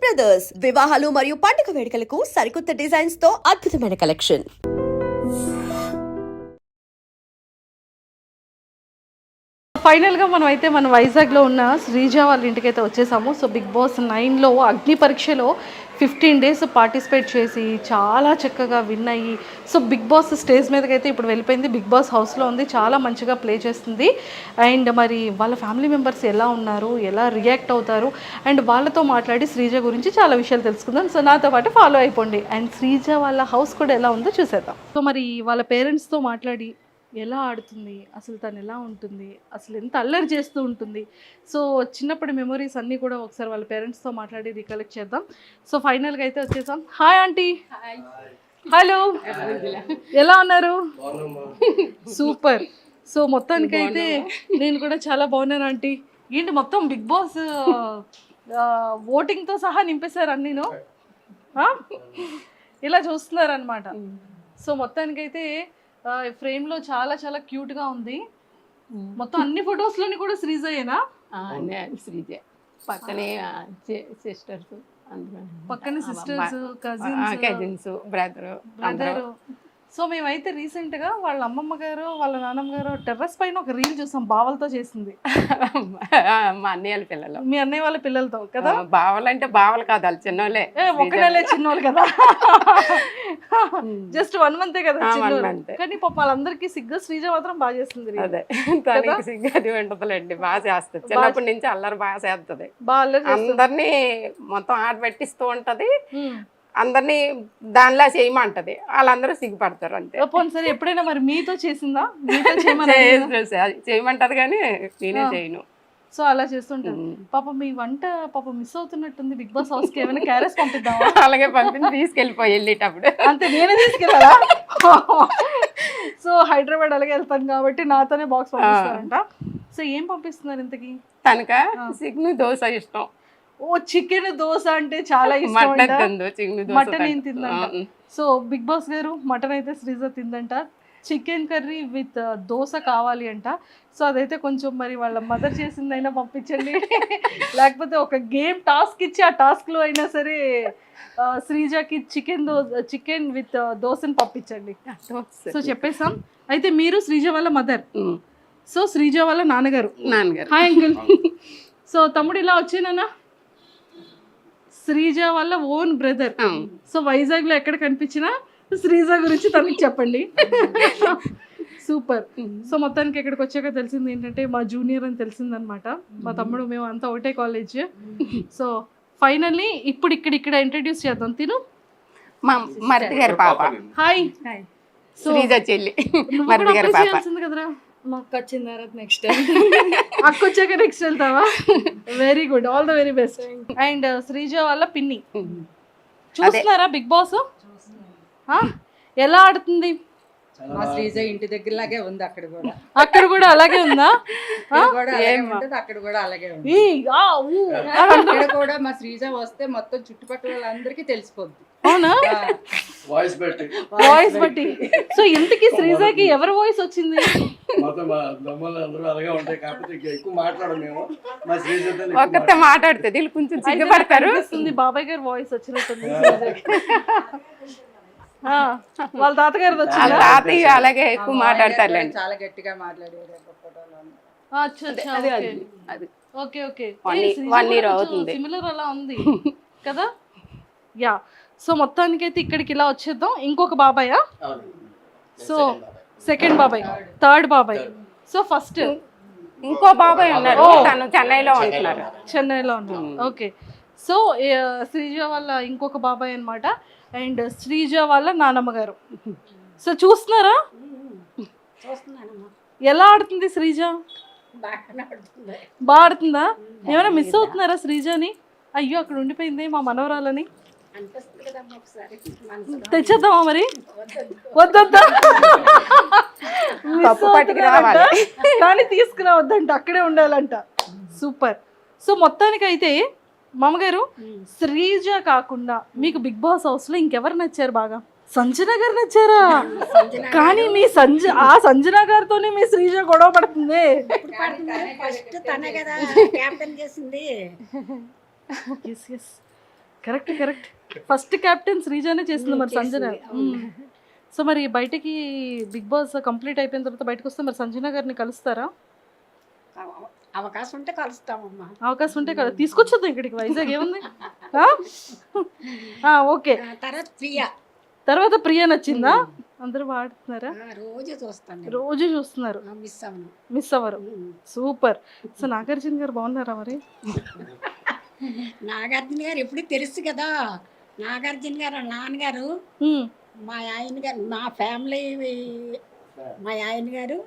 Brothers వివాహాలు మరియు పండుగ వేడుకలకు సరికొత్త డిజైన్స్ తో అద్భుతమైన కలెక్షన్. ఫైనల్గా మన వైజాగ్లో ఉన్న శ్రీజ వాళ్ళ ఇంటికైతే వచ్చేసాము. సో బిగ్ బాస్ 9లో అగ్ని పరీక్షలో 15 days పార్టిసిపేట్ చేసి చాలా చక్కగా విన్ అయ్యి సో బిగ్ బాస్ స్టేజ్ మీదకి అయితే ఇప్పుడు వెళ్ళిపోయింది. బిగ్ బాస్ హౌస్లో ఉంది, చాలా మంచిగా ప్లే చేస్తుంది. అండ్ మరి వాళ్ళ ఫ్యామిలీ మెంబర్స్ ఎలా ఉన్నారు, ఎలా రియాక్ట్ అవుతారు, అండ్ వాళ్ళతో మాట్లాడి శ్రీజ గురించి చాలా విషయాలు తెలుసుకుందాం. సో నాతో పాటు ఫాలో అయిపోండి. అండ్ శ్రీజ వాళ్ళ హౌస్ కూడా ఎలా ఉందో చూసేద్దాం. సో మరి వాళ్ళ పేరెంట్స్తో మాట్లాడి ఎలా ఆడుతుంది, అసలు తను ఎలా ఉంటుంది, అసలు ఎంత అల్లరి చేస్తూ ఉంటుంది, సో చిన్నప్పటి మెమొరీస్ అన్నీ కూడా ఒకసారి వాళ్ళ పేరెంట్స్తో మాట్లాడి రికలెక్ట్ చేద్దాం. సో ఫైనల్గా అయితే వచ్చేసాం. Hi aunty. హలో, ఎలా ఉన్నారు? సూపర్. సో మొత్తానికైతే నేను కూడా చాలా బాగున్నాను ఆంటీ. ఏంటి మొత్తం బిగ్ బాస్ ఓటింగ్తో సహా నింపేశారు అన్నీను, ఇలా చూస్తున్నారనమాట. సో మొత్తానికైతే ఫ్రేమ్లో చాలా చాలా క్యూట్గా ఉంది. మొత్తం అన్ని ఫొటోస్లోని కూడా శ్రీజయేనా? శ్రీజ పక్కనే సిస్టర్స్, పక్కనే సిస్టర్స్, కజిన్స్, బ్రదర్. సో మేమైతే రీసెంట్గా వాళ్ళ అమ్మమ్మ గారు వాళ్ళ నాన్నమ్మ గారు టెర్రస్ పైన ఒక రీల్ చూసాం, బావలతో చేసింది. మా అన్నయ్య వాళ్ళ పిల్లలు. మీ అన్నయ్య వాళ్ళ పిల్లలతో కదా? బావలు అంటే బావలు కాదు, వాళ్ళు చిన్నోళ్ళే. ఒక నెలే చిన్నోళ్ళు కదా, జస్ట్ 1 month కదా. కానీ పాప వాళ్ళందరికీ సిగ్గు, శ్రీజ మాత్రం బాగా చేస్తుంది. అదే తనకి సిగ్గు అది ఉంటుందిలేండి, బాగా చేస్తుంది. చిన్నప్పటి నుంచి అల్లరి బాగా చేస్తుంది, అందరినీ మొత్తం ఆట పెట్టిస్తూ ఉంటది, అందరినీ దానిలా చేయమంటది, వాళ్ళందరూ సిగ్గుపడతారు అంతే. సరే ఎప్పుడైనా మరి మీతో చేసిందా? చేయమంటారు కానీ నేనే చేయను. సో అలా చేస్తుంటాను. పాప మీ వంట పాప మిస్ అవుతున్నట్టుంది బిగ్ బాస్ హౌస్ కి, ఏమైనా క్యారెస్ పంపిద్దామా? అలాగే పంపించి తీసుకెళ్ళిపోయి వెళ్ళేటప్పుడు అంతే, నేనే తీసుకెళ్ళాలా? సో హైదరాబాద్ అలాగే వెళ్తాను కాబట్టి నాతోనే బాక్స్ పంపిస్తారంట. సో ఏం పంపిస్తున్నారు ఇంతకి? తనక చికెన్ దోశ ఇష్టం. ఓ చికెన్ దోశ అంటే చాలా ఇష్టం. మటన్ ఏం తిందంట. సో బిగ్ బాస్ గారు మటన్ అయితే శ్రీజ తిందంట, చికెన్ కర్రీ విత్ దోశ కావాలి అంట. సో అదైతే కొంచెం మరి వాళ్ళ మదర్ చేసిందైనా పంపించండి, లేకపోతే ఒక గేమ్ టాస్క్ ఇచ్చి ఆ టాస్క్లో అయినా సరే శ్రీజకి చికెన్ విత్ దోశని పంపించండి. సో చెప్పేసాం. అయితే మీరు శ్రీజ వాళ్ళ మదర్, సో శ్రీజ వాళ్ళ నాన్నగారు. Hi uncle. సో తమ్ముడు ఇలా వచ్చేనా? శ్రీజ వాళ్ళ ఓన్ బ్రదర్. సో వైజాగ్లో ఎక్కడ కనిపించినా శ్రీజ గురించి తనకి చెప్పండి. సూపర్. సో మొత్తానికి ఇక్కడికి వచ్చాక తెలిసింది ఏంటంటే మా జూనియర్ అని తెలిసిందనమాట. మా తమ్ముడు మేము అంతా ఒకటే కాలేజ్. సో ఫైనల్లీ ఇప్పుడు ఇక్కడ ఇంట్రడ్యూస్ చేద్దాం. తిను మా మరిది గారి పాప. హాయ్. శ్రీజ చెల్లి, మరిది గారి పాప. కదరా, మా అక్క వచ్చిన తర్వాత నెక్స్ట్ అక్క వచ్చాక నెక్స్ట్ వెళ్తావా? Very good, all the very best. And Sreeja వాళ్ళ పిన్ని. చూస్తున్నారా బిగ్ బాస్? ఎలా ఆడుతుంది? మా శ్రీజ ఇంటి దగ్గరలాగే ఉంది, అక్కడ కూడా అలాగే ఉందా? అక్కడ కూడా అలాగే ఉంది. ఇక్కడ కూడా మా శ్రీజ వస్తే మొత్తం చుట్టుపక్కల వాళ్ళందరికీ తెలిసిపోద్ది. అవునా? వాయిస్ బట్టి. సో ఇంతకీ శ్రీజకి ఎవరి వాయిస్ వచ్చింది? ఒక్కతే మాట్లాడుతుంది, వీళ్ళు కొంచెం సిగ్గుపడతారు. బాబాయ్ గారు వాయిస్ వచ్చినట్టుంది. వాళ్ళ తాతగారు తాతయ్య అలాగే ఎక్కువ మాట్లాడతారు, చాలా గట్టిగా మాట్లాడారు. సిమిలర్ అలా ఉంది కదా. యా. సో మొత్తానికి అయితే ఇక్కడికి ఇలా వచ్చేద్దాం. ఇంకొక బాబాయ్, సో సెకండ్ బాబాయ్, థర్డ్ బాబాయ్. సో ఫస్ట్ ఇంకో బాబాయ్ ఉన్నారు, తను చెన్నైలో ఉన్నారు. ఓకే. సో శ్రీజ వాళ్ళ ఇంకొక బాబాయ్ అనమాట. అండ్ శ్రీజ వాళ్ళ నానమ్మ గారు. సో చూస్తున్నారా ఎలా ఆడుతుంది శ్రీజ? బాగా ఆడుతుందా? ఏమైనా మిస్ అవుతున్నారా శ్రీజని? అయ్యో అక్కడ ఉండిపోయింది మా మనవరాలని. తెచ్చేద్దామా మరి? వద్దా, కానీ తీసుకురావద్దంట, అక్కడే ఉండాలంట. సూపర్. సో మొత్తానికి అయితే మామగారు శ్రీజ కాకుండా మీకు బిగ్ బాస్ హౌస్ లో ఇంకెవరు నచ్చారు బాగా? సంజన గారు నచ్చారా? కానీ మీ సంజన గారితోనే మీ శ్రీజ గొడవ పడుతుంది. Correct correct. ఫస్ట్ కెప్టెన్ శ్రీజానే చేస్తుంది మరి సంజన. సో మరి బయటికి బిగ్ బాస్ కంప్లీట్ అయిపోయిన తర్వాత బయటకు వస్తే మరి సంజన గారిని కలుస్తారా? అవకాశం ఉంటే కలుస్తామమ్మా. అవకాశం ఉంటే తీసుకొచ్చేద్దాం ఇక్కడికి, వైజాగ్ ఏముంది. ఓకే. తర్వాత ప్రియా నచ్చిందా? అందరూ వాడుతున్నారా? రోజు చూస్తాను, రోజు చూస్తున్నారు, మిస్ అవ్వరు. సూపర్. సో నాగార్జున గారు బాగున్నారా మరి? నాగార్జున గారు ఎప్పుడు తెలుసు కదా, నాగార్జున గారు నాన్నగారు, మా ఆయన గారు, మా ఫ్యామిలీ, మా ఆయన గారు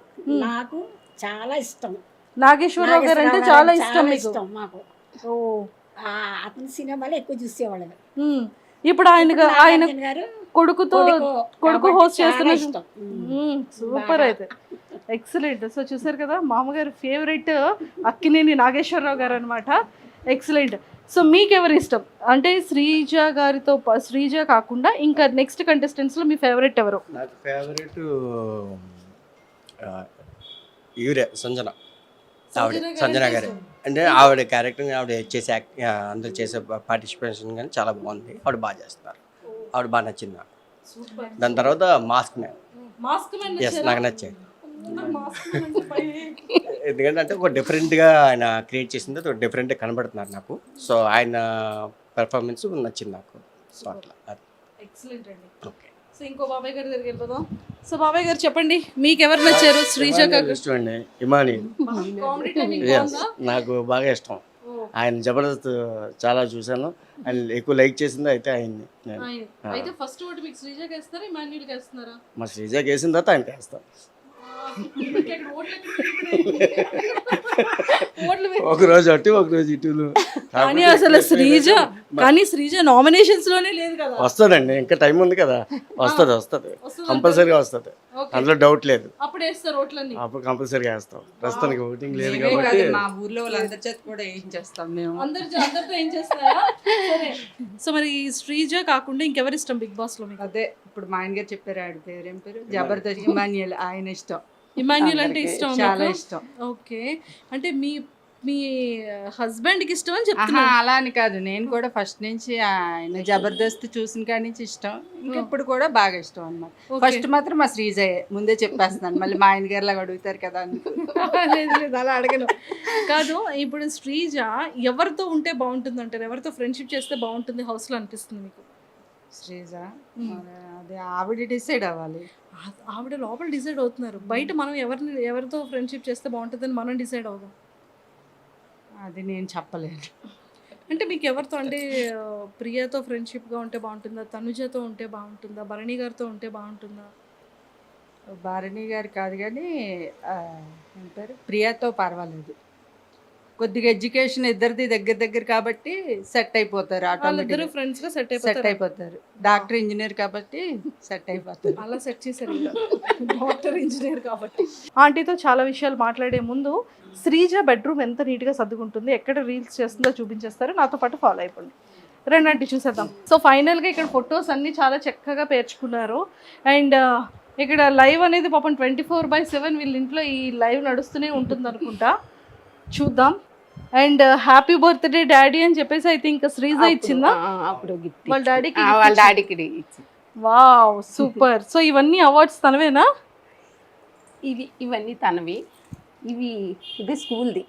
నాకు చాలా ఇష్టం. నాగేశ్వరరావు గారు అంటే చాలా ఇష్టం మాకు. అతని సినిమాలు ఎక్కువ చూసేవాళ్ళు. ఇప్పుడు ఆయన గారు కొడుకు హోస్ట్ చేస్తున్న. సూపర్ అయితే, ఎక్సలెంట్. సో చూసారు కదా, మామగారు ఫేవరెట్ అక్కినేని నాగేశ్వరరావు గారు అనమాట. ఎక్సలెంట్. సో మీకు ఎవరు ఇష్టం అంటే శ్రీజ గారితో, శ్రీజ కాకుండా ఇంకా నెక్స్ట్ కంటెస్టెంట్స్ లో మీ ఫేవరెట్ ఎవరు? నాకు ఫేవరెట్ ఈవిడే సంజన. సంజన గారే. అంటే ఆవిడ క్యారెక్టర్, ఆవిడ చేసే అందరు చేసే పార్టిసిపేషన్ కానీ చాలా బాగుంది. ఆవిడ బాగా చేస్తున్నారు, ఆవిడ బాగా నచ్చింది నాకు. దాని తర్వాత మాస్క్ మ్యాన్. ఎస్, నాకు నచ్చాయి. ఎందుకంటే అంటే ఒక డిఫరెంట్గా ఆయన క్రియేట్ చేసింది, ఒక డిఫరెంట్గా కనబడుతున్నారు నాకు. సో ఆయన పెర్ఫార్మెన్స్ నచ్చింది నాకు. సో అట్లా ఎక్సలెంట్ అండి. ఓకే. సో ఇంకో బాబాయ్ గారి దగ్గరికి వెళ్ళిపోదాం. సో బాబాయ్ గారు చెప్పండి, మీకు ఎవరు నచ్చారు? శ్రీజ ఇష్టం అండి, ఇమాని. నాకు బాగా ఇష్టం. ఆయన జబర్దస్త్ చాలా చూసాను, ఆయన ఎక్కువ లైక్ చేసింది అయితే ఆయన్ని. అయితే ఫస్ట్ ఓటు మీకు శ్రీజకి వేస్తారా, ఇమాన్యుల్కి వేస్తున్నారా? మా శ్రీజకి వేసిన తర్వాత ఆయనకి వేస్తాం. ఒక రోజు అటు ఒక రోజు ఇటులు. కానీ అసలు శ్రీజ నామినేషన్స్ లోనే లేదు కదా. వస్తుందండి, ఇంకా టైం ఉంది కదా. వస్తుంది కంపల్సరీగా వస్తుంది, అందులో డౌట్ లేదు. అప్పుడు వేస్తారు ఓట్లన్నీ, అప్పుడు కంపల్సరీగా వేస్తాం. ప్రస్తుతానికి ఓటింగ్ లేదు కాబట్టి మా ఊర్లో వాళ్ళందరి చేత కూడా ఏం చేస్తాం మేము, అందరితో ఏం చేస్తారా? సరే. సో మరి శ్రీజ కాకుండా ఇంకెవరు ఇష్టం బిగ్ బాస్ లో మీకు? అదే ఇప్పుడు మా ఆయన గారు చెప్పారు, ఆడి పేరు ఏం పేరు, జబర్దస్త్ ఇమాన్యుయల్. ఆయన ఇష్టం, ఇమాన్యుల్ అంటే ఇష్టం, చాలా ఇష్టం. ఓకే. అంటే మీ హస్బెండ్ కి ఇష్టం అని చెప్తున్నా? అలా అని కాదు, నేను కూడా ఫస్ట్ నుంచి ఆయన జబర్దస్త్ చూసిన కాడి నుంచి ఇష్టం, ఇంకెప్పుడు కూడా బాగా ఇష్టం అన్నమాట. ఫస్ట్ మాత్రం మా శ్రీజయే, ముందే చెప్పేస్తున్నాను, మళ్ళీ మా ఆయన గారిలాగా అడుగుతారు కదా. లేదు అలా అడగను. కాదు, ఇప్పుడు శ్రీజ ఎవరితో ఉంటే బాగుంటుంది అంటారు? ఎవరితో ఫ్రెండ్షిప్ చేస్తే బాగుంటుంది హౌస్ లో అనిపిస్తుంది మీకు? శ్రీజ అదే ఆవిడ డిసైడ్ అవ్వాలి. ఆవిడ లోపల డిసైడ్ అవుతున్నారు, బయట మనం ఎవరితో ఫ్రెండ్షిప్ చేస్తే బాగుంటుందని మనం డిసైడ్ అవుదాం. అది నేను చెప్పలేను. అంటే మీకు ఎవరితో, అంటే ప్రియతో ఫ్రెండ్షిప్గా ఉంటే బాగుంటుందా, తనుజతో ఉంటే బాగుంటుందా, భరణి గారితో ఉంటే బాగుంటుందా? భరణి గారు కాదు కానీ ఏం పేరు, ప్రియాతో పర్వాలేదు. కొద్దిగా ఎడ్యుకేషన్ ఇద్దరిది దగ్గర కాబట్టి సెట్ అయిపోతారు, ఆటోమేటిక్ ఫ్రెండ్స్ గా సెట్ అయిపోతారు. డాక్టర్ ఇంజనీర్ కాబట్టి సెట్ అయిపోతారు. అలా సెట్ చేశారు డాక్టర్ ఇంజనీర్ కాబట్టి. ఆంటీతో చాలా విషయాలు మాట్లాడే ముందు శ్రీజ బెడ్రూమ్ ఎంత నీట్గా సర్దుకుంటుంది, ఎక్కడ రీల్స్ చేస్తుందో చూపించేస్తారు, నాతో పాటు ఫాలో అయిపోండి. రెండంటి చూసేద్దాం. సో ఫైనల్గా ఇక్కడ ఫొటోస్ అన్నీ చాలా చక్కగా పేర్చుకున్నారు. అండ్ ఇక్కడ లైవ్ అనేది పాపం 24/7 వీళ్ళ ఇంట్లో ఈ లైవ్ నడుస్తూనే ఉంటుంది అనుకుంటా, చూద్దాం. అండ్ హ్యాపీ బర్త్డే డాడీ అని చెప్పేసి ఐ థింక్ శ్రీజ ఇచ్చిందా వాళ్ళ డాడీకి? Wow, super. సో ఇవన్నీ అవార్డ్స్ తనవేనా? ఇవన్నీ తనవి. ఇది స్కూల్ది,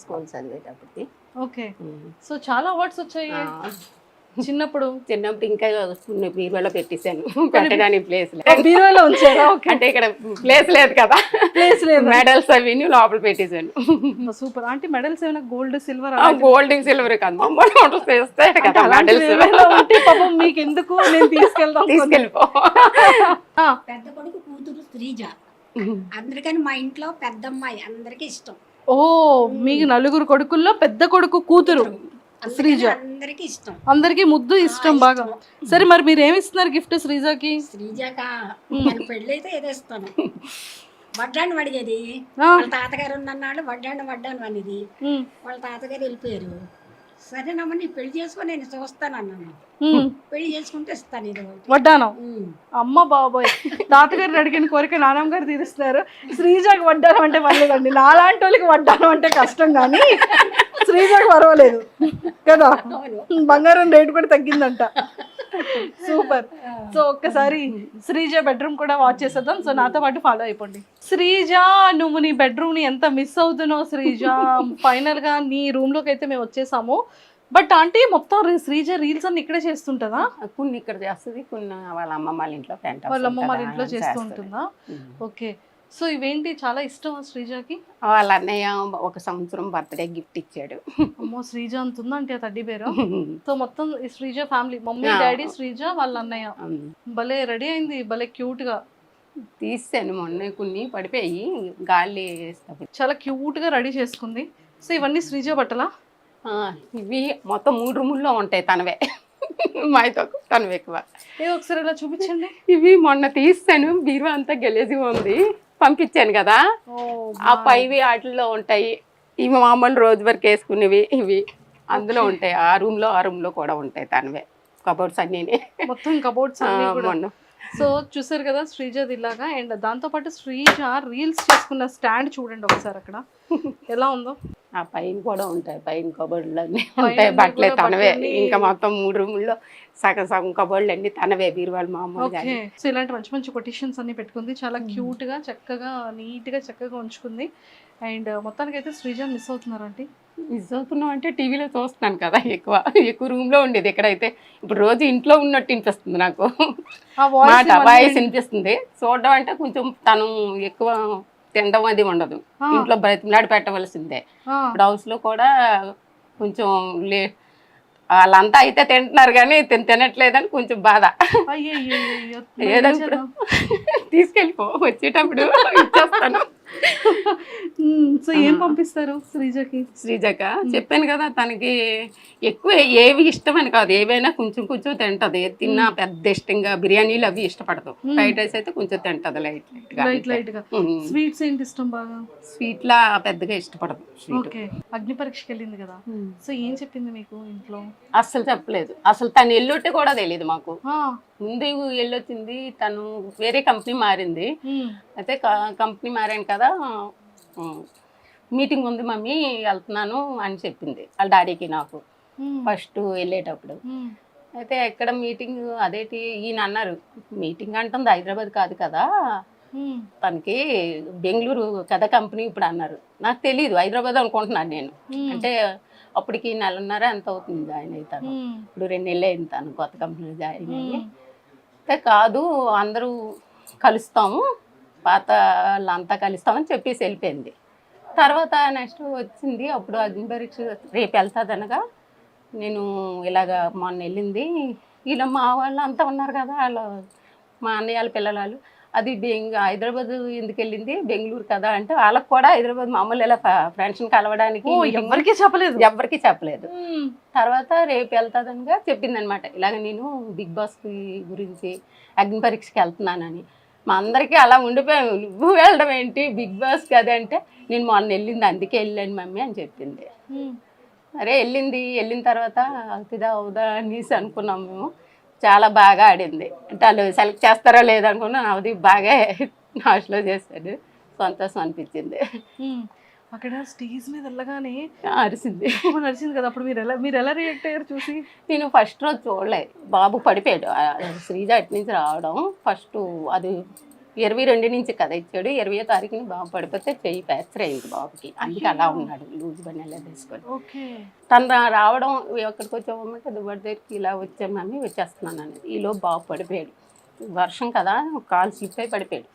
స్కూల్ చదివేటప్పటికి. ఓకే. సో చాలా అవార్డ్స్ వచ్చాయి చిన్నప్పుడు ఇంకా బీరువాలో పెట్టేశాను, పెట్టడానికి ప్లేస్ లేదు. బీరువాలో ఉంచారా? అంటే ఇక్కడ ప్లేస్ లేదు కదా, ప్లేస్ లేదు. మెడల్స్ అవి లోపల పెట్టేశాను. సూపర్. అంటే మెడల్స్ ఏమైనా గోల్డ్ సిల్వర్? గోల్డ్ సిల్వర్ కాదు, పాపం మీకు ఎందుకు, నేను తీసుకెళ్ళిపో. పెద్ద కొడుకు కూతురు శ్రీజ, అందరికని మా ఇంట్లో పెద్దమ్మాయి, అందరికి ఇష్టం. ఓ, మీకు నలుగురు కొడుకుల్లో పెద్ద కొడుకు కూతురు శ్రీజ, అందరికి ఇష్టం, అందరికి ముద్దు ఇష్టం బాగా. సరే మరి మీరు ఏమి ఇస్తున్నారు గిఫ్ట్ శ్రీజకి? శ్రీజకా పెళ్ళి అయితే ఏదో ఇస్తాను. వడ్డాను అడిగేది, వాళ్ళ తాతగారు ఉన్నన్నాళ్ళు వడ్డాను అనేది, వాళ్ళ తాతగారు వెళ్ళిపోయారు. సరేనమ్మా నీ పెళ్లి చేసుకొని నేను చూస్తాను అన్నాను. పెళ్లి చేసుకుంటే ఇస్తాను ఇది వడ్డానం. అమ్మ బాబాయ్, తాతగారిని అడిగిన కోరిక నాన్నమ్మ గారు తీరుస్తున్నారు. శ్రీజకి వడ్డానం అంటే పర్లేదండి, నాలాంటి వాళ్ళకి వడ్డానం అంటే కష్టం. కానీ శ్రీజకు పర్వాలేదు కదా, బంగారం రేటు కూడా తగ్గిందంట. సూపర్. సో ఒక్కసారి శ్రీజ బెడ్రూమ్ కూడా వాచ్ చేసేద్దాం. సో నాతో పాటు ఫాలో అయిపోండి. శ్రీజ, నువ్వు నీ బెడ్రూమ్ ని ఎంత మిస్ అవుతున్నావు శ్రీజ. ఫైనల్ గా నీ రూమ్ లోకి అయితే మేము వచ్చేసాము. బట్ ఆంటీ మొత్తం శ్రీజ రీల్స్ అన్ని ఇక్కడే చేస్తుంటదా? కొన్ని ఇక్కడ చేస్తుంది, కొన్ని వాళ్ళ అమ్మమ్మ వాళ్ళ ఇంట్లో పెంట వాళ్ళ అమ్మ వాళ్ళ ఇంట్లో చేస్తూ ఉంటుందా? ఓకే. సో ఇవేంటి చాలా ఇష్టం శ్రీజకి? వాళ్ళ అన్నయ్య 1 సంవత్సరం బర్త్డే గిఫ్ట్ ఇచ్చాడు. అమ్మో, శ్రీజ అంత ఉందా అంటే తడ్డి పేరు. సో మొత్తం ఈ Sreeja family, mummy daddy Sreeja వాళ్ళ అన్నయ్య. భలే రెడీ అయింది, భలే క్యూట్ గా తీసాను మొన్న, కొన్ని పడిపోయి గాలి వేస్తాను. చాలా క్యూట్ గా రెడీ చేసుకుంది. సో ఇవన్నీ శ్రీజ బట్టలా? ఇవి మొత్తం 3 రూముల్లో ఉంటాయి తనవే. మాతో తనవి ఎక్కువ. ఒకసారి ఇలా చూపించండి. ఇవి మొన్న తీస్తాను, బీరువా అంతా గెలేజిగా ఉంది, పంపించాను కదా. ఆ పైవి వాటిల్లో ఉంటాయి. ఇవి మామూలు రోజు వరకు వేసుకునేవి ఇవి అందులో ఉంటాయి. ఆ రూమ్ లో కూడా ఉంటాయి తనవే కబోర్డ్స్ అన్నీ. మొత్తం కబోర్డ్స్ అన్ని కూడా. మొన్న సో చూసారు కదా శ్రీజది ఇలాగా. అండ్ దాంతోపాటు శ్రీజ రీల్స్ చేసుకున్న స్టాండ్ చూడండి ఒకసారి అక్కడ ఎలా ఉందో. ఆ పైన కూడా ఉంటాయి, పైన కబోర్డులు అన్నీ ఉంటాయి, బట్టలే తనవే. ఇంకా మొత్తం 3 రూముల్లో సగం కబోర్డులు అన్ని తనవే, బీరువాళ్ళు మామూలుగా. సో ఇలాంటి మంచి మంచి కొటేషన్స్ అన్ని పెట్టుకుంది. చాలా క్యూట్ గా చక్కగా నీట్ గా చక్కగా ఉంచుకుంది. అండ్ మొత్తానికి అయితే శ్రీజ మిస్ అవుతున్నారంటే? మిస్ అవుతున్నాం అంటే టీవీలో చూస్తున్నాను కదా, ఎక్కువ రూమ్ లో ఉండేది. ఎక్కడైతే ఇప్పుడు రోజు ఇంట్లో ఉన్నట్టు అనిపిస్తుంది నాకు, మాట వాయిస్ అనిపిస్తుంది. చూడడం అంటే కొంచెం తను ఎక్కువ తినడం అది ఉండదు, ఇంట్లో బ్రతిమలాడి పెట్టవలసిందే. ఇప్పుడు హౌస్ లో కూడా కొంచెం వాళ్ళంతా అయితే తింటున్నారు కానీ తినట్లేదని కొంచెం బాధ. ఏదప్పుడు తీసుకెళ్ళిపో, వచ్చేటప్పుడు ఇచ్చేస్తాను. సో ఏం పంపిస్తారు శ్రీజక? చెప్పాను కదా, తనకి ఎక్కువ ఏవి ఇష్టం అని కాదు, ఏవైనా కొంచెం కొంచెం తింటది. తిన్నా పెద్ద ఇష్టంగా బిర్యానీలు అవి ఇష్టపడదు. ఫ్రైడ్ రైస్ అయితే కొంచెం తింటది లైట్ గా. స్వీట్స్ ఏంటి ఇష్టం బాగా? స్వీట్ లా పెద్దగా ఇష్టపడదు. అగ్ని పరీక్షకి వెళ్ళింది కదా, సో ఏం చెప్పింది మీకు ఇంట్లో? అస్సలు చెప్పలేదు. అసలు తను ఎల్లొట్టే కూడా తెలియదు మాకు. ముందు వెళ్ళొచ్చింది, తను వేరే కంపెనీ మారింది. అయితే కంపెనీ మారాను కదా, మీటింగ్ ఉంది మమ్మీ వెళ్తున్నాను అని చెప్పింది వాళ్ళ డాడీకి నాకు ఫస్ట్ వెళ్ళేటప్పుడు. అయితే ఎక్కడ మీటింగ్ అదేటి ఈయన అన్నారు, మీటింగ్ అంటుంది హైదరాబాద్ కాదు కదా, తనకి బెంగళూరు కదా కంపెనీ ఇప్పుడు అన్నారు. నాకు తెలీదు, హైదరాబాద్ అనుకుంటున్నాను నేను. అంటే అప్పటికి 1.5 ఎంత అవుతుంది జాయిన్ అవుతాను. ఇప్పుడు 2 నెలలు అయింది తను కొత్త కంపెనీలో జాయిన్ అయ్యి. అయితే కాదు అందరూ కలుస్తాము, పాత వాళ్ళంతా కలుస్తామని చెప్పేసి వెళ్ళిపోయింది. తర్వాత నెక్స్ట్ వచ్చింది, అప్పుడు అగ్ని పరీక్ష రేపు వెళ్తుంది అనగా నేను ఇలాగ మొన్న వెళ్ళింది. ఇలా మా వాళ్ళు అంతా ఉన్నారు కదా, వాళ్ళు మా అన్నయ్య వాళ్ళ పిల్లలు, అది హైదరాబాద్ ఎందుకు వెళ్ళింది, బెంగళూరు కదా అంటే వాళ్ళకి కూడా హైదరాబాద్ మామూలు ఇలా ఫ్రెండ్స్ని కలవడానికి ఎవరికి చెప్పలేదు. తర్వాత రేపు వెళ్తాదనగా చెప్పింది అనమాట, ఇలాగ నేను బిగ్ బాస్ గురించి అగ్ని పరీక్షకి వెళ్తున్నానని. మా అందరికీ అలా ఉండిపోయాము, నువ్వు వెళ్ళడం ఏంటి బిగ్ బాస్ కదా అంటే, నేను మొన్న వెళ్ళింది అందుకే వెళ్ళాను మమ్మీ అని చెప్పింది. అరే వెళ్ళిన తర్వాత అవుతుందా అవుదా అనేసి అనుకున్నాం మేము. చాలా బాగా ఆడింది. అంటే వాళ్ళు సెలెక్ట్ చేస్తారో లేదనుకున్నా, అది బాగా నాశలో చేశాడు, సంతోషం అనిపించింది. అక్కడ స్టేజ్ మీద వెళ్ళగానే అరిసింది కదా, అప్పుడు మీరు ఎలా రియాక్ట్ అయ్యారు చూసి? నేను ఫస్ట్ రోజు చూడలేదు, బాబు పడిపోయాడు. శ్రీజ అటు నుంచి రావడం ఫస్ట్ అది 22 నుంచి కదా ఇచ్చాడు, 20వ తారీఖుని బాబు పడిపోతే చెయ్యి ఫ్రాక్చర్ అయింది బాబుకి, అందుకే అలా ఉన్నాడు లూజ్ బనెలా తీసుకొని. తను రావడం ఎక్కడికి వచ్చామంటే దుబ్బడి దగ్గరికి ఇలా వచ్చామని వచ్చేస్తున్నాను అనేది. ఈలో బాబు పడిపోయాడు, వర్షం కదా కాలు స్లిప్ అయి పడిపోయాడు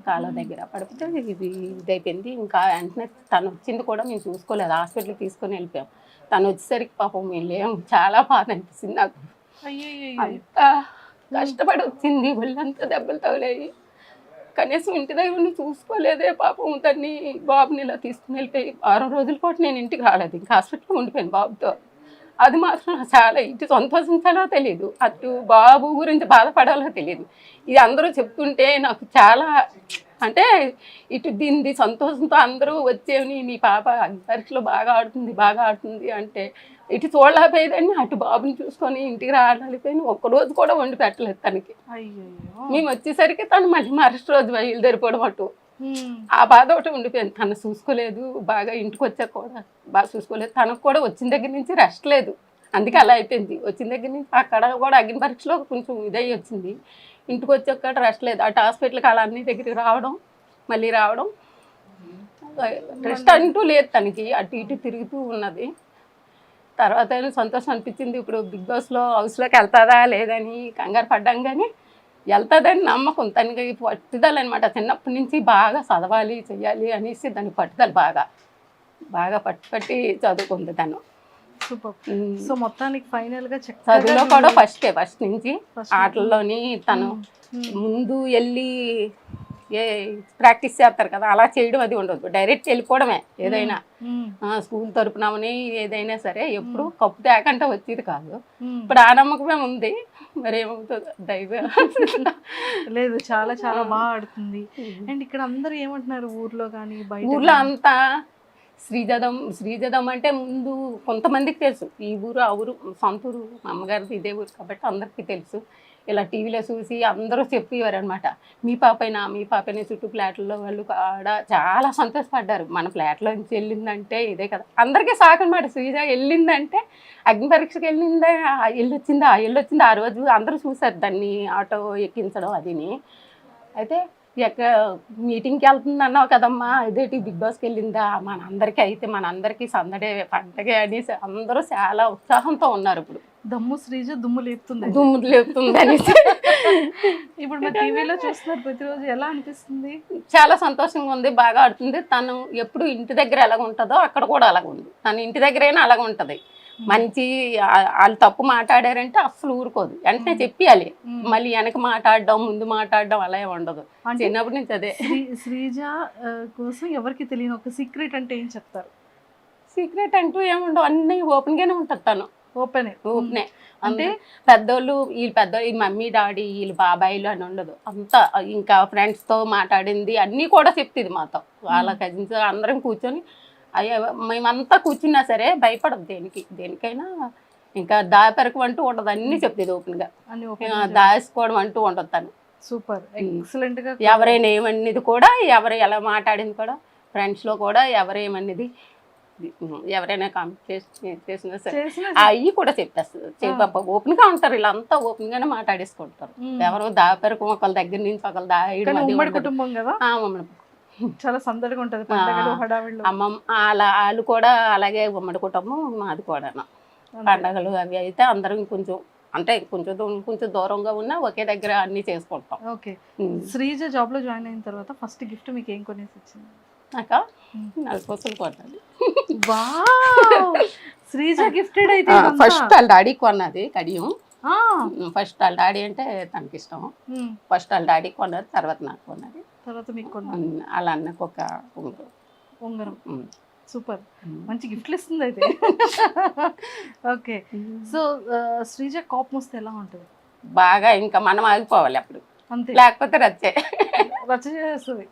కాళ్ళ దగ్గర. పడిపోతే ఇది ఇదైపోయింది. ఇంకా వెంటనే తను వచ్చింది కూడా మేము చూసుకోలేదు, హాస్పిటల్కి తీసుకొని వెళ్ళిపోయాం. తను వచ్చేసరికి పాపం మేము లేము, చాలా బాధ అనిపిస్తుంది నాకు. అంతా కష్టపడి వచ్చింది, ఒళ్ళంతా దెబ్బలు తగిలాయి. కనీసం ఇంటి దగ్గర చూసుకోలేదే పాపం. తన్ని బాబుని ఇలా తీసుకుని వెళ్ళిపోయి 6 రోజుల పాటు నేను ఇంటికి రాలేదు, ఇంకా హాస్పిటల్లో ఉండిపోయాను బాబుతో. అది మాత్రం చాలా ఇటు సంతోషించాలో తెలియదు, అటు బాబు గురించి బాధపడాలో తెలియదు. ఇది అందరూ చెప్తుంటే నాకు చాలా అంటే ఇటు దీన్ని సంతోషంతో అందరూ వచ్చేవి, మీ పాప పరీక్షలో బాగా ఆడుతుంది అంటే ఇటు చూడలేకపోయేదాన్ని, అటు బాబుని చూసుకొని ఇంటికి రాలేకపోయినా ఒక్కరోజు కూడా వండి పెట్టలేదు తనకి. మేము వచ్చేసరికి తను మళ్ళీ మరుసటి రోజు బయలుదేరిపోవడం అటు ఆ బాధ ఒకటి ఉండిపోయింది. తను చూసుకోలేదు, బాగా ఇంటికి వచ్చాక కూడా బాగా చూసుకోలేదు. తనకు కూడా వచ్చిన దగ్గర నుంచి రెస్ట్ లేదు, అందుకే అలా అయిపోయింది. వచ్చిన దగ్గర నుంచి అక్కడ కూడా అగ్ని పరీక్షలో కొంచెం ఇదయ్యి వచ్చింది, ఇంటికి వచ్చాక రెస్ట్ లేదు. అటు హాస్పిటల్కి అలా అన్ని దగ్గరికి రావడం, మళ్ళీ రావడం, రెస్ట్ అంటూ లేదు తనకి. అటు ఇటు తిరుగుతూ ఉన్నది. తర్వాత సంతోషం అనిపించింది. ఇప్పుడు బిగ్ బాస్లో హౌస్లోకి వెళ్తుందా లేదని కంగారు పడ్డాం, కానీ వెళ్తుందని నమ్మకం. తనకి పట్టుదల అనమాట. చిన్నప్పటి నుంచి బాగా చదవాలి చెయ్యాలి అనేసి దాని పట్టుదల బాగా పట్టి చదువుకుంది తను. సూపర్. సో మొత్తానికి ఫైనల్ గా చదువులో కూడా ఫస్ట్ నుంచి ఆటల్లోని తను ముందు వెళ్ళి ప్రాక్టీస్ చేస్తారు కదా, అలా చేయడం అది ఉండదు. డైరెక్ట్ వెళ్ళిపోవడమే. ఏదైనా స్కూల్ తరపునమని ఏదైనా సరే ఎప్పుడు కప్పు తేకంటే వచ్చేది కాదు. ఇప్పుడు ఆ నమ్మకమే ఉంది, మరి ఏమవుతుందో దైవం. లేదు, చాలా చాలా బాగా ఆడుతుంది. అండ్ ఇక్కడ అందరూ ఏమంటున్నారు ఊర్లో కానీ బయట? ఊర్లో అంతా శ్రీజదం అంటే ముందు కొంతమందికి తెలుసు. ఈ ఊరు ఆ ఊరు సొంత ఊరు, మా అమ్మగారిది ఇదే ఊరు కాబట్టి అందరికీ తెలుసు. ఇలా టీవీలో చూసి అందరూ చెప్పేవారు అనమాట, మీ పాపైనా చుట్టూ ఫ్లాట్లలో వాళ్ళు కూడా చాలా సంతోషపడ్డారు. మన ఫ్లాట్లో నుంచి వెళ్ళిందంటే ఇదే కదా, అందరికీ సాకు అనమాట. శ్రీజ వెళ్ళిందంటే అగ్ని పరీక్షకి వెళ్ళొచ్చిందా ఆ రోజు అందరూ చూసారు దాన్ని, ఆటో ఎక్కించడం అదిని. అయితే ఎక్కడ మీటింగ్కి వెళ్తుంది అన్నావు కదమ్మా, ఇదేంటి బిగ్ బాస్కి వెళ్ళిందా, మనందరికీ సందడే పండగే అనేసి అందరూ చాలా ఉత్సాహంతో ఉన్నారు. ఇప్పుడు శ్రీజ దుమ్ము లేపుతుంది అనేసి ఇప్పుడు మా టీవీలో చూస్తున్నారు ప్రతిరోజు. ఎలా అనిపిస్తుంది? చాలా సంతోషంగా ఉంది, బాగా ఆడుతుంది. తను ఎప్పుడు ఇంటి దగ్గర ఎలాగ ఉంటుందో అక్కడ కూడా అలాగ ఉంది. తను ఇంటి దగ్గరైనా అలాగ ఉంటుంది. మంచి వాళ్ళు తప్పు మాట్లాడారంటే అస్సలు ఊరుకోదు, వెంటనే చెప్పాలి. మళ్ళీ వెనక మాట్లాడడం ముందు మాట్లాడడం అలా ఉండదు. చిన్నప్పటి నుంచి అదే. శ్రీజ కోసం ఎవరికి తెలియని ఒక సీక్రెట్ అంటే ఏం చెప్తారు? సీక్రెట్ అంటూ ఏముండవు, అన్నీ ఓపెన్గానే ఉంటుంది. తను ఓపెనే. అంటే వీళ్ళ మమ్మీ డాడీ వీళ్ళు బాబాయిలు అని ఉండదు. అంతా ఇంకా ఫ్రెండ్స్తో మాట్లాడింది అన్నీ కూడా చెప్తుంది మాతో. వాళ్ళ కజిన్స్ అందరం కూర్చొని మేమంతా కూర్చున్నా సరే భయపడదు దేనికైనా. ఇంకా దాపెరకు అంటూ ఉండదు, అన్నీ చెప్తుంది ఓపెన్గా. దాచుకోవడం అంటూ ఉండదు తను. సూపర్, ఎక్సలెంట్ గా. ఎవరైనా ఏమన్నది కూడా, ఎవరు ఎలా మాట్లాడింది కూడా, ఫ్రెండ్స్లో కూడా ఎవరేమన్నది ఎవరైనా కాంపిటీషన్ చేసినా సరే అవి కూడా చెప్పేస్తుంది. ఓపెన్గా ఉంటారు, వీళ్ళంతా ఓపెన్గానే మాట్లాడేసుకుంటారు. ఎవరో దాపెరకు ఒకళ్ళ దగ్గర నుంచి ఒకళ్ళు ఉమ్మడి కుటుంబం కదా, చాలా సందడిగా ఉంటుంది. అమ్మమ్మ వాళ్ళు కూడా అలాగే ఉమ్మడి కుటుంబం, మాది కూడా. పండగలు అవి అయితే అందరం కొంచెం దూరంగా ఉన్నా ఒకే దగ్గర అన్ని చేసుకుంటాం. ఓకే. శ్రీజ జాబ్ లో జాయిన్ అయిన తర్వాత ఫస్ట్ గిఫ్ట్ మీకు ఏం కొనేసి వచ్చింది? నాకా నలుపూసలు కొన్నది. శ్రీజ గిఫ్టెడ్ అయితే ఫస్ట్ వాళ్ళ డాడీ కొన్నది కడియం. ఫస్ట్ వాళ్ళ డాడీ అంటే తనకి ఇష్టం. ఫస్ట్ వాళ్ళ డాడీ కొన్నది, తర్వాత నాకు కొన్నది, తర్వాత మీకు కొన్నది. అలా అన్నకు ఒక ఉంగరం. సూపర్, మంచి గిఫ్ట్లు ఇస్తుంది అయితే. ఓకే. సో శ్రీజ కోపం వస్తే ఎలా ఉంటుంది? బాగా ఇంకా మనం ఆగిపోవాలి అప్పుడు, అంతే. లేకపోతే రచ్చ చేస్తుంది,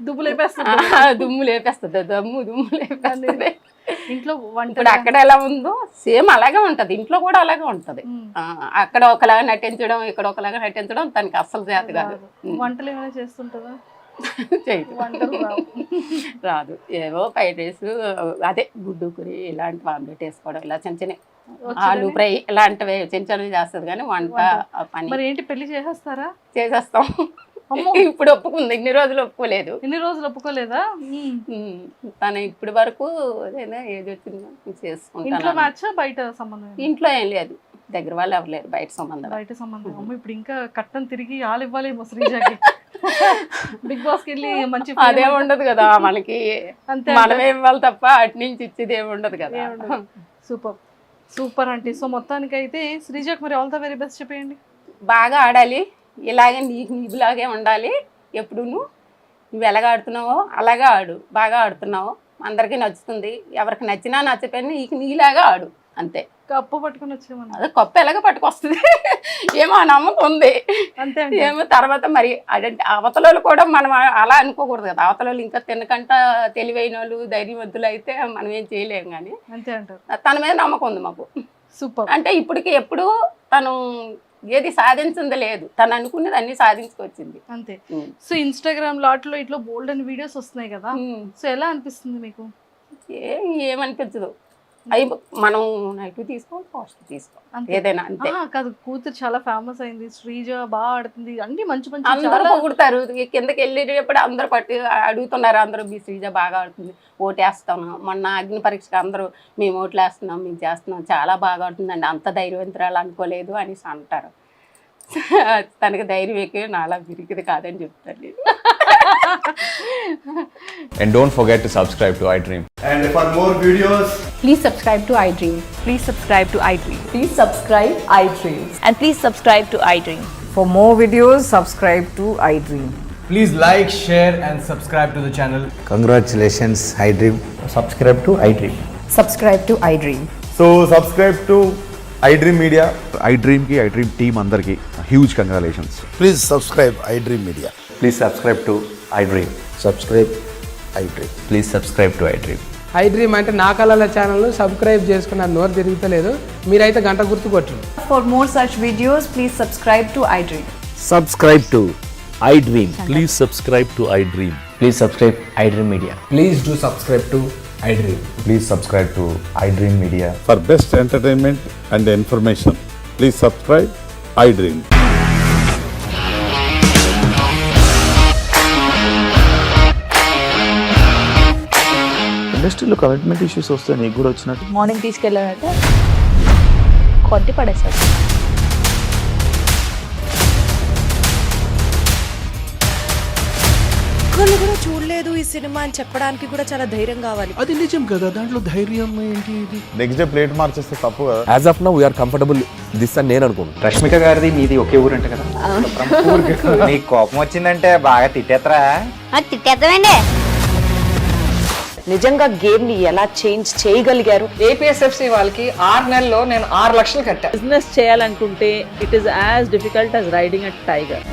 దుమ్ము లేపేస్తుంది. దుమ్ము లేపేస్తుంది. ఇంట్లో ఇప్పుడు అక్కడ ఎలా ఉందో సేమ్ అలాగే ఉంటది, ఇంట్లో కూడా అలాగే ఉంటది. అక్కడ ఒకలాగా నటించడం, ఇక్కడ ఒకలాగా నటించడం తనకి అస్సలు చేత కాదు. వంటలు ఏమైనా చేస్తుంటుందా? రాదు. ఏవో ఫ్రైడ్ రైస్, అదే గుడ్డు కూర, ఇలాంటి ఆమ్లెట్ వేసుకోవడం, ఇలా చిన్న చిన్న ఆలు ఫ్రై ఇలాంటివి చిన్న చిన్నవి చేస్తుంది. కానీ వంట పని ఏంటి, పెళ్లి చేసేస్తారా? చేసేస్తాం. ఇప్పుడు ఒప్పుకుంది, ఇన్ని రోజులు ఒప్పుకోలేదు. ఒప్పుకోలేదా? తను ఇప్పటి వరకు ఏది వచ్చిందో చేసుకుంటాను. బయట సంబంధం ఇంట్లో ఏం లేదు, దగ్గర వాళ్ళు ఎవరు లేరు, బయట సంబంధం. ఇప్పుడు ఇంకా కట్టం తిరిగి ఆలు ఇవ్వాలేమో శ్రీజకి. బిగ్ బాస్ కి వెళ్ళి మంచి అదే ఉండదు కదా మనకి, మనమే ఇవ్వాలి తప్ప అటు నుంచి ఇచ్చేది ఏమి ఉండదు కదా. సూపర్ అంటే. సో మొత్తానికి అయితే శ్రీజకి మరి ఆల్ ద వెరీ బెస్ట్ చెప్పేయండి. బాగా ఆడాలి, ఇలాగే నీకులాగే ఉండాలి. ఎప్పుడు నువ్వు ఎలాగ ఆడుతున్నావో అలాగే ఆడు, బాగా ఆడుతున్నావు, అందరికీ నచ్చుతుంది. ఎవరికి నచ్చినా నచ్చపోయినా నీలాగా ఆడు, అంతే. కప్పు పట్టుకుని వచ్చేమన్నా, అదే కప్పు ఎలాగ పట్టుకొస్తుంది ఏమో నమ్మకం ఉంది, అంతే. ఏమో తర్వాత మరి అదంటే అవతలలో కూడా మనం అలా అనుకోకూడదు కదా. అవతలలో ఇంకా తినకంట తెలివైన వాళ్ళు ధైర్యవంతులు అయితే మనం ఏం చేయలేము. కానీ అంతే అంటారు. తన మీద నమ్మకం ఉంది మాకు. సూపర్. అంటే ఇప్పటికి ఎప్పుడు తను ఏది సాధించింది లేదు, తను అనుకున్నది అన్ని సాధించుకొచ్చింది. అంతే. సో ఇన్స్టాగ్రామ్ లాట్లో ఇట్లా బోల్డ్ అని వీడియోస్ వస్తున్నాయి కదా, సో ఎలా అనిపిస్తుంది మీకు? ఏమనిపించదు, అవి మనం నెగిటివ్ తీసుకోవాలి, పాజిటివ్ తీసుకోవాలి, ఏదైనా అంతే. కాదు, కూతురు చాలా ఫేమస్ అయింది, శ్రీజ బాగా ఆడుతుంది, అన్ని మంచి మంచి అందరూ పొగుడతారు. కిందకి వెళ్ళేటప్పుడు అందరూ అడుగుతున్నారు, అందరూ మీ శ్రీజ బాగా ఆడుతుంది, ఓటేస్తాను. మొన్న అగ్ని పరీక్షకు అందరూ మేము ఓట్లు వేస్తున్నాం, మేము చేస్తున్నాం, చాలా బాగా ఆడుతుందండి, అంత ధైర్యవంతురాలు అనుకోలేదు అనేసి అంటారు. తనకి ధైర్యం ఎక్కువ, నాలా విరిగిది కాదని చెప్తాను నేను. And don't forget to subscribe to iDream. And for more videos, please subscribe to iDream. Please subscribe to iDream. Please subscribe iDream. And please subscribe to iDream. For more videos, subscribe to iDream. please like, share and subscribe to the channel. Congratulations, iDream. Subscribe to iDream. Subscribe to iDream. So subscribe to iDream Media. iDream ki iDream team andarki huge congratulations. Please subscribe iDream Media. Please subscribe to iDream. Subscribe iDream. Please subscribe to iDream. iDream అంటే నా కళల channel subscribe చేసుకున్న నోరు తిరుగుతలేదు, మీరైతే గంట గుర్తు కొట్టండి. For more such videos, please subscribe to iDream. Subscribe to iDream. Please subscribe to iDream. Please subscribe iDream Media. Please do subscribe to iDream. Please subscribe to iDream Media. For best entertainment and information, please subscribe iDream. ఇండస్ట్రీలో commitment issues వస్తే నీకు కూడా వచ్చినట్టు morning తీసుకెళ్ళాలంటే కొట్టి పడేసాడు. ఒక్కళ్ళు కూడా చూడలేదు ఈ సినిమా అని చెప్పడానికి కూడా చాలా ధైర్యం కావాలి. అది నిజం కదా, దాంట్లో ధైర్యం ఏంటి? నెక్స్ట్ డే ప్లేట్ మార్చేస్తే తప్పు కదా. As of now, we are comfortable this అని నేను అనుకుంటున్నాను. రష్మిక గారిది మీది ఒకే ఊరంట కదా? నీకు కోపం వచ్చిందంటే బాగా తిట్టేత్తరా? తిట్టేద్దామండి. నిజంగా గేమ్ ని ఎలా చేంజ్ చేయగలిగారు? ఏపీఎస్ఎఫ్సి వాళ్ళకి 6 నెలల్లో నేను 6 లక్షలు కట్టా. బిజినెస్ చేయాలనుకుంటే it is as difficult as riding a tiger.